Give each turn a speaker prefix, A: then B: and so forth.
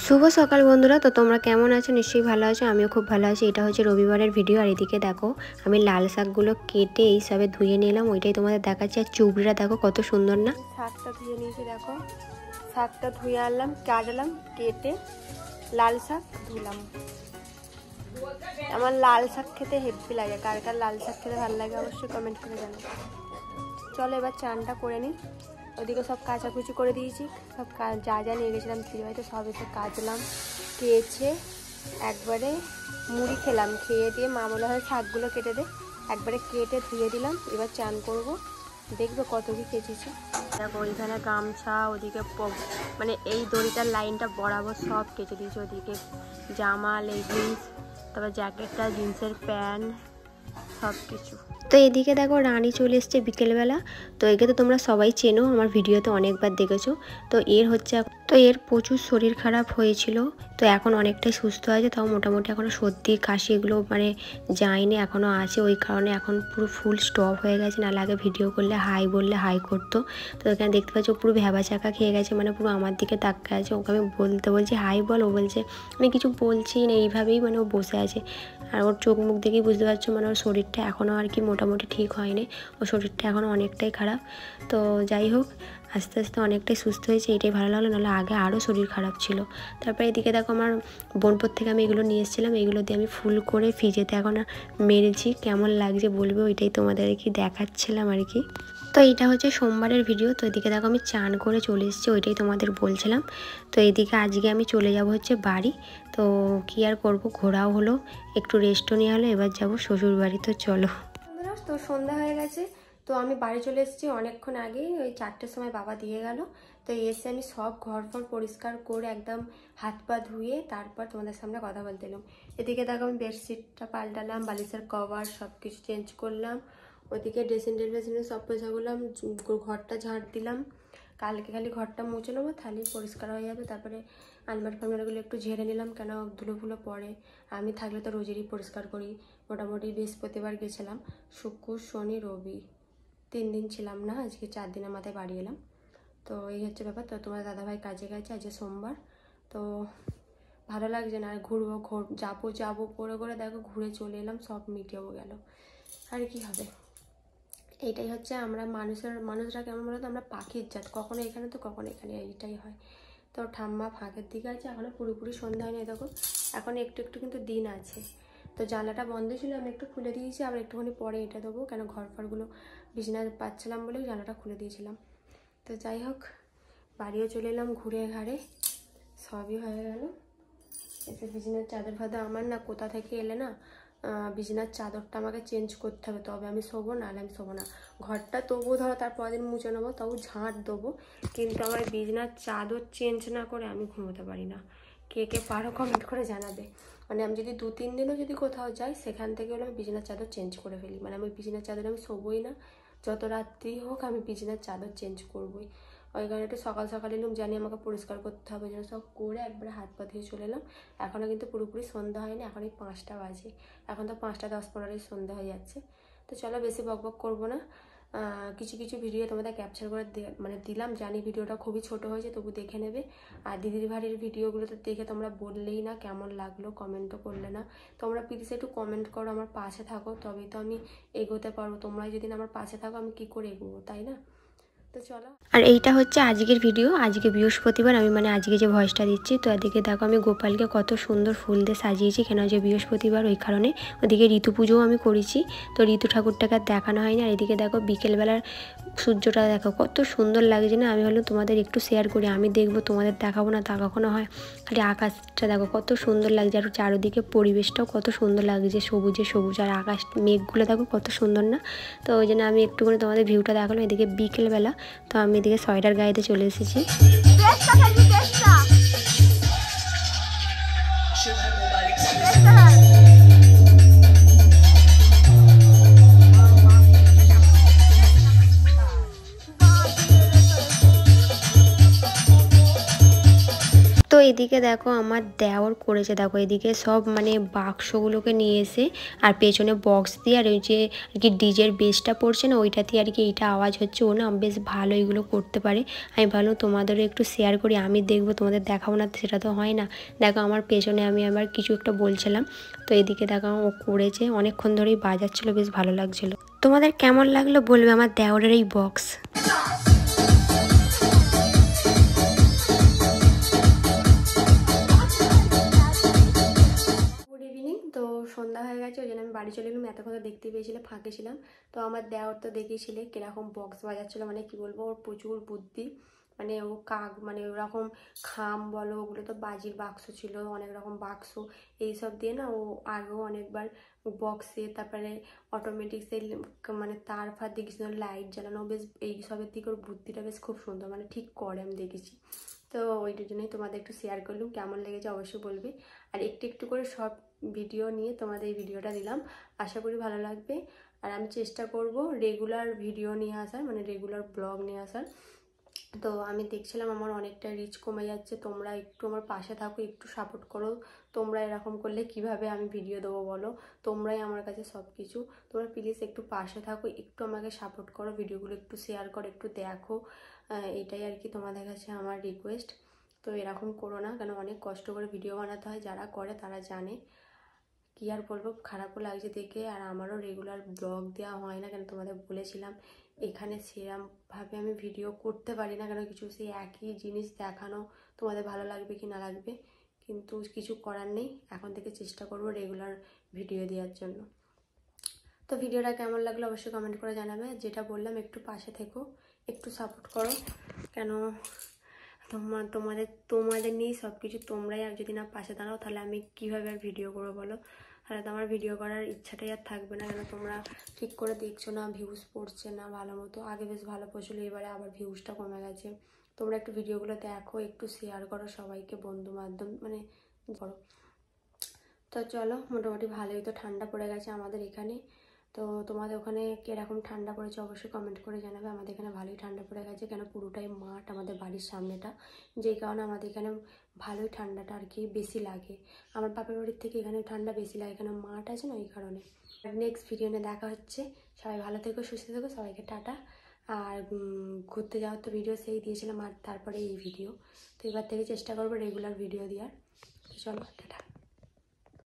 A: শুভ সকাল বন্ধুরা। তো তোমরা কেমন আছো? নিশ্চয়ই ভালো আছো, আমিও খুব ভালো আছি। এটা হচ্ছে রবিবারের ভিডিও। আর এদিকে দেখো আমি লাল শাকগুলো কেটে এইসবে ধুয়ে নিলাম, ওইটাই তোমাদের দেখাচ্ছি। আর চুবড়িটা দেখো কত সুন্দর না। শাকটা ধুয়ে নিয়েছি, দেখো শাকটা ধুয়ে আনলাম, কাটলাম, কেটে লাল শাক ধুলাম। আমার লাল শাক খেতে হেভি লাগে, কার কার লাল শাক খেতে ভালো লাগে অবশ্যই কমেন্ট করে জানো। চলো এবার চানটা করে নিই। ওদিকে সব কাচাকুচি করে দিয়েছি, সব যা যা নিয়ে গেছিলাম বাড়িতে সব এসে কাচলাম, কেচে একবারে মুড়ি খেলাম। খেয়ে দিয়ে মা বলা হয় শাকগুলো কেটে দে, একবারে কেটে ধুয়ে দিলাম। এবার চান করব, দেখবে কত কি কেচেছি। দেখো ওইখানে গামছা, ওদিকে মানে এই দড়িটার লাইনটা বরাবর সব কেচে দিয়েছি। ওদিকে জামা, লেগিংস, তারপর জ্যাকেটটা, জিন্সের প্যান্ট, সব কিছু। তো এদিকে দেখো রানী চলে এসছে বিকেলবেলা। তো একে তো তোমরা সবাই চেনো, আমার ভিডিওতে অনেকবার দেখেছো। তো এর প্রচুর শরীর খারাপ হয়েছিল, তো এখন অনেকটাই সুস্থ আছে। তাও মোটামুটি এখনও সর্দি কাশি এগুলো মানে যায়নি, এখনও আছে। ওই কারণে এখন পুরো ফুল স্টপ হয়ে গেছে। নাহলে আগে ভিডিও করলে হাই বললে হাই করতো। তো এখানে দেখতে পাচ্ছি পুরো ভেবা চাকা খেয়ে গেছে, মানে পুরো আমার দিকে তাকিয়ে আছে। ওকে আমি বলছি হাই বল, ও বলছে মানে কিছু বলছি না, এইভাবেই মানে ও বসে আছে। আর ওর চোখ মুখ দেখেই বুঝতে পারছো মানে ওর শরীরটা এখনও আর কি মোটামুটি ঠিক হয়নি, ওর শরীরটা এখনও অনেকটাই খারাপ। তো যাই হোক, আস্তে আস্তে অনেকটাই সুস্থ হয়েছে, এটাই ভালো লাগলো। নাহলে আগে আরও শরীর খারাপ ছিল। তারপরে এদিকে দেখো আমার বোনপুর থেকে আমি এগুলো নিয়ে এসেছিলাম, এগুলো দিয়ে আমি ফুল করে ফ্রিজেতে এখন মেরেছি। কেমন লাগছে বলবে, ওইটাই তোমাদের আর কি দেখাচ্ছিলাম আর কি। তো এইটা হচ্ছে সোমবারের ভিডিও। তো এদিকে দেখো আমি চান করে চলে এসেছি, ওইটাই তোমাদের বলছিলাম। তো এদিকে আজকে আমি চলে যাব হচ্ছে বাড়ি। তো কী আর করবো, ঘোরাও হলো, একটু রেস্টও নেওয়া হলো, এবার যাব শ্বশুর বাড়ি। তো চলো। তো সন্ধ্যা হয়ে গেছে, তো আমি বাড়ি চলে এসেছি অনেকক্ষণ আগে, ওই 4টের সময় বাবা দিয়ে গেল। তো এসে আমি সব ঘর ফর পরিষ্কার করে একদম হাত পা ধুয়ে তারপর তোমাদের সামনে কথা বলতে এলাম। এদিকে দেখো আমি বেডশিটটা পাল্টালাম, বালিশের কভার সব কিছু চেঞ্জ করলাম। ওদিকে ড্রেসিং টেবিল সব পোছা করলাম, ঘরটা ঝাড় দিলাম। কালকে খালি ঘরটা মুছে নেবো, তাহলে পরিষ্কার হয়ে যাবে। তারপরে আলমারি ফালমারিগুলো একটু ঝেড়ে নিলাম, কেন ধুলো ফুলো পড়ে। আমি থাকলে তো রোজেরই পরিষ্কার করি। মোটামুটি বৃহস্পতিবার গেছিলাম, শুক্র শনি রবি 3 দিন ছিলাম না, আজকে 4 দিনের মাথায় বাড়ি এলাম। তো এই হচ্ছে ব্যাপার। তো তোমার দাদাভাই কাজে গেছে, আজকে সোমবার। তো ভালো লাগছে না, আর যাবো করে দেখো ঘুরে চলে এলাম, সব মিটেও গেল। আর কি হবে, এইটাই হচ্ছে আমরা মানুষরা কেমন বলো তো, আমরা পাখির জাত, কখনো এখানে তো কখনো এখানে, এইটাই হয়। তো ঠাম্মা ফাঁকের দিকে আছে, এখনও পুরোপুরি সন্ধ্যা হয়নি। দেখো এখন একটু একটু কিন্তু দিন আছে। তো জানলাটা বন্ধ ছিল, আমি একটু খুলে দিয়েছি, আবার একটুখানি পরে এটা দেবো, কেন ঘর ফরগুলো বিছানা পাচ্ছিলাম বলেই জানলাটা খুলে দিয়েছিলাম। তো যাই হোক, বাড়িও চলে এলাম, ঘুরে ঘাড়ে সবই হয়ে গেল। এসে বিছানার চাদর ফাদর আমার না কোথা থেকে এলে না, বিছানার চাদরটা আমাকে চেঞ্জ করতে হবে, তবে আমি শোবো, নাহলে আমি শোবো না। ঘরটা তবুও ধরো তারপরের দিন মুছে নেবো, তবু ঝাঁট দেবো, কিন্তু আমার বিছানার চাদর চেঞ্জ না করে আমি ঘুমোতে পারি না। কে কে পারো কমেন্ট করে জানাবে। মানে আমি যদি 2-3 দিনও যদি কোথাও যাই, সেখান থেকে হলে আমি বিছানার চাদর চেঞ্জ করে ফেলি। মানে আমি বিছানার চাদরে আমি শোবোই না, যত রাত্রি হোক আমি বিছানার চাদর চেঞ্জ করবোই। ওই কারণে একটু সকাল সকাল এলাম, জানি আমাকে পরিষ্কার করতে হবে, যেন সব করে একবারে হাত পা ধুয়ে চলে এলাম। এখনও কিন্তু পুরোপুরি সন্ধ্যা হয়নি, এখন এই 5টা বাজে, এখন তো 5টা 10-15 সন্ধ্যা হয়ে যাচ্ছে। তো চলো বেশি বকবক করবো না, কিছু ভিডিও তোমাদের ক্যাপচার করে মানে দিলাম। জানি ভিডিওটা খুবই ছোট হয়েছে, তবু দেখে নেবে। আর দিদির বাড়ির ভিডিওগুলো তো দেখে তোমরা বললেই না কেমন লাগলো, কমেন্টও করলে না। তোমরা প্লিজ একটু কমেন্ট করো, আমার পাশে থাকো, তবেই তো আমি এগোতে পারবো। তোমরা যদি আমার পাশে থাকো, আমি কি করে এগোবো, তাই না? তো চলো। আর এইটা হচ্ছে আজকের ভিডিও, আজকে বৃহস্পতিবার, আমি মানে আজকে যে ভয়েসটা দিচ্ছি। তো এদিকে দেখো আমি গোপালকে কত সুন্দর ফুল দিয়ে সাজিয়েছি, কেন যে বৃহস্পতিবার ওই কারণে। ওদিকে ঋতু পুজোও আমি করেছি, তো ঋতু ঠাকুরটাকে আর দেখানো হয়নি। আর এদিকে দেখো বিকেলবেলার সূর্যটা দেখো কত সুন্দর লাগছে না। আমি হলো তোমাদের একটু শেয়ার করি, আমি দেখবো, তোমাদের দেখাবো না তা কখনো হয়। খালি আকাশটা দেখো কত সুন্দর লাগছে, আর চারিদিকে পরিবেশটাও কত সুন্দর লাগছে, সবুজে সবুজ, আর আকাশ মেঘগুলো দেখো কত সুন্দর না। তো ওই জন্য আমি একটুখানি তোমাদের ভিউটা দেখালাম। এদিকে বিকেলবেলা, তো আমি এদিকে সোয়েটার গায়েতে চলে এসেছি। তো এদিকে দেখো আমার দেওর করেছে, দেখো এদিকে সব মানে বাক্সগুলোকে নিয়ে এসে আর পেছনে বক্স দিয়ে আর ওই যে আর কি ডিজের বেসটা পড়ছে না ওইটাতে আর কি এইটা আওয়াজ হচ্ছে, ও না বেশ ভালো এগুলো করতে পারে। আমি ভাবলাম তোমাদেরও একটু শেয়ার করি, আমি দেখবো তোমাদের দেখাবো না সেটা তো হয় না। দেখো আমার পেছনে আমি আবার কিছু একটা বলছিলাম, তো এদিকে দেখো ও করেছে, অনেকক্ষণ ধরেই বাজাচ্ছিলো, বেশ ভালো লাগছিলো। তোমাদের কেমন লাগলো বলবে আমার দেওরের এই বক্স। তো সন্ধ্যা হয়ে গেছে, ওই জন্য আমি বাড়ি চলে এলাম। এতক্ষণ দেখতে পেয়েছিলে ফাঁকে ছিলাম। তো আমার দেওর তো দেখেছিলে কিরকম বক্স বাজাচ্ছিলো, মানে কি বলবো ওর প্রচুর বুদ্ধি। মানে ও মানে ওরকম খাম বলো, ওগুলো তো বাজির বাক্স ছিল, অনেক রকম বাক্স এইসব দিয়ে না ও আগেও অনেকবার বক্সে, তারপরে অটোমেটিক সেই মানে তার ফার দিয়ে কিছু লাইট জ্বালানো, বেশ এইসবের দিকে ওর বুদ্ধিটা বেশ খুব সুন্দর, মানে ঠিক করে আমি দেখেছি। তো ওইটার জন্যই তোমাদের একটু শেয়ার করলাম, কেমন লেগেছে অবশ্যই বলবে। আর একটু একটু করে সব ভিডিও নিয়ে তোমাদের এই ভিডিওটা দিলাম, আশা করি ভালো লাগবে। আর আমি চেষ্টা করব রেগুলার ভিডিও নিয়ে আসার, মানে রেগুলার ব্লগ নিয়ে আসার। তো আমি দেখছিলাম আমার অনেকটা রিচ কমে যাচ্ছে, তোমরা একটু আমার পাশে থাকো, একটু সাপোর্ট করো। তোমরা এরকম করলে কিভাবে আমি ভিডিও দেবো বলো, তোমরাই আমার কাছে সব কিছু। তোমরা প্লিজ একটু পাশে থাকো, একটু আমাকে সাপোর্ট করো, ভিডিওগুলো একটু শেয়ার করো, একটু দেখো। এটাই আর কি তোমাদের কাছে আমার রিকোয়েস্ট। তো এরকম করো না, কেন অনেক কষ্ট করে ভিডিও বানাতে হয়, যারা করে তারা জানে। কী আর বলবো, খারাপও লাগছে দেখে। আর আমারও রেগুলার ব্লগ দেওয়া হয় না, কেন তোমাদের বলেছিলাম এখানে সেরমভাবে আমি ভিডিও করতে পারি না, কেন কিছু সেই একই জিনিস দেখানো তোমাদের ভালো লাগবে কি না লাগবে, কিন্তু কিছু করার নেই। এখন থেকে চেষ্টা করবো রেগুলার ভিডিও দেওয়ার জন্য। তো ভিডিওটা কেমন লাগলো অবশ্যই কমেন্ট করে জানাবে। যেটা বললাম একটু পাশে থেকো, একটু সাপোর্ট করো, কেন তোমাদের নিয়েই সব কিছু। তোমরাই আর যদি না পাশে দাঁড়াও তাহলে আমি কীভাবে আর ভিডিও করবো বলো। তাহলে তো আমার ভিডিও করার ইচ্ছাটাই আর থাকবে না, কেন তোমরা ঠিক করে দেখছো না, ভিউজ পড়ছে না ভালো মতো। আগে বেশ ভালো পড়ছিল, এবারে আবার ভিউজটা কমে গেছে। তোমরা একটু ভিডিওগুলো দেখো, একটু শেয়ার করো সবাইকে, বন্ধু মাধ্যম মানে করো। তো চলো, মোটামুটি ভালোই তো ঠান্ডা পড়ে গেছে আমাদের এখানে। তো তোমাদের ওখানে কীরকম ঠান্ডা পড়েছে অবশ্যই কমেন্ট করে জানাবে। আমাদের এখানে ভালোই ঠান্ডা পড়ে গেছে, কেন পুরোটাই মাঠ আমাদের বাড়ির সামনেটা, যেই কারণে আমাদের এখানে ভালোই ঠান্ডাটা আর কি বেশি লাগে। আমার বাপের বাড়ির থেকে এখানে ঠান্ডা বেশি লাগে, কেন মাঠ আছে না, এই কারণে। নেক্সট ভিডিও নিয়ে দেখা হচ্ছে। সবাই ভালো থেকো, সুস্থ থেকো, সবাইকে টাটা। আর ঘুরতে যাওয়ার তো ভিডিও সেই দিয়েছিলাম, আর তারপরে এই ভিডিও। তো এবার থেকে চেষ্টা করবো রেগুলার ভিডিও দেওয়ার। চলো টাটা।